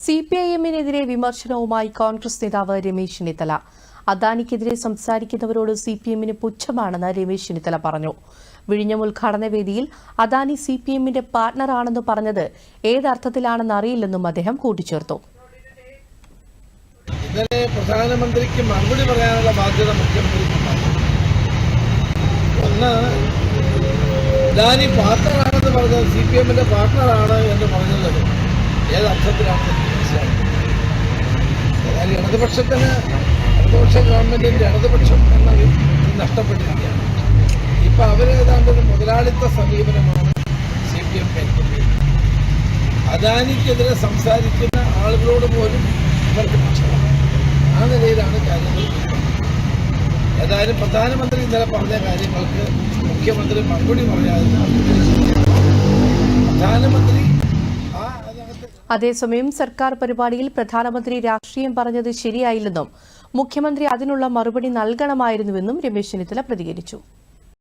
സിപിഐഎമ്മിനെതിരെ വിമർശനവുമായി കോൺഗ്രസ് നേതാവ് രമേശ് ചെന്നിത്തല. അദാനിക്കെതിരെ സംസാരിക്കുന്നവരോട് സിപിഎമ്മിന് പുച്ഛമാണെന്ന് രമേശ് ചെന്നിത്തല പറഞ്ഞു. വിഴിഞ്ഞം ഉദ്ഘാടന വേദിയിൽ അദാനി സിപിഎമ്മിന്റെ പാർട്ണറാണെന്ന് പറഞ്ഞത് ഏതർത്ഥത്തിലാണെന്ന് അറിയില്ലെന്നും അദ്ദേഹം കൂട്ടിച്ചേർത്തു. ഇന്നലെ പ്രധാനമന്ത്രിക്ക് മറുപടി പറയാനുള്ള ബാധ്യത മുഖ്യമന്ത്രിക്കുണ്ടായിരുന്നു. ഒന്ന്, അദാനി പാർട്ണറാണെന്ന് പറഞ്ഞത് സിപിഎമ്മിന്റെ പാർട്ണറാണ് എന്ന് പറഞ്ഞത് ഏതർത്ഥത്തിലാണെന്ന് മനസ്സിലാക്കുന്നത്. അതായത് ഇടതുപക്ഷ ഗവൺമെന്റിന്റെ ഇടതുപക്ഷം എന്നത് നഷ്ടപ്പെട്ടിരിക്കുകയാണ്. ഇപ്പൊ അവരേതാണ്ട് ഒരു മുതലാളിത്ത സമീപനമാണ് സിപിഎം കൈക്കൊണ്ടിരിക്കുന്നത്. അദാനിക്കെതിരെ സംസാരിക്കുന്ന ആളുകളോട് പോലും ഇവർക്ക് പക്ഷമാണ്. ആ നിലയിലാണ് കാര്യങ്ങൾ. ഏതായാലും പ്രധാനമന്ത്രി ഇന്നലെ പറഞ്ഞ കാര്യങ്ങൾക്ക് മുഖ്യമന്ത്രി മറുപടി പറയാതെ പ്രധാനമന്ത്രി അതേസമയം സർക്കാർ പരിപാടിയിൽ പ്രധാനമന്ത്രി രാഷ്ട്രീയം പറഞ്ഞത് ശരിയായില്ലെന്നും മുഖ്യമന്ത്രി അതിനുള്ള മറുപടി നൽകണമായിരുന്നുവെന്നും രമേശ് ചെന്നിത്തല പ്രതികരിച്ചു.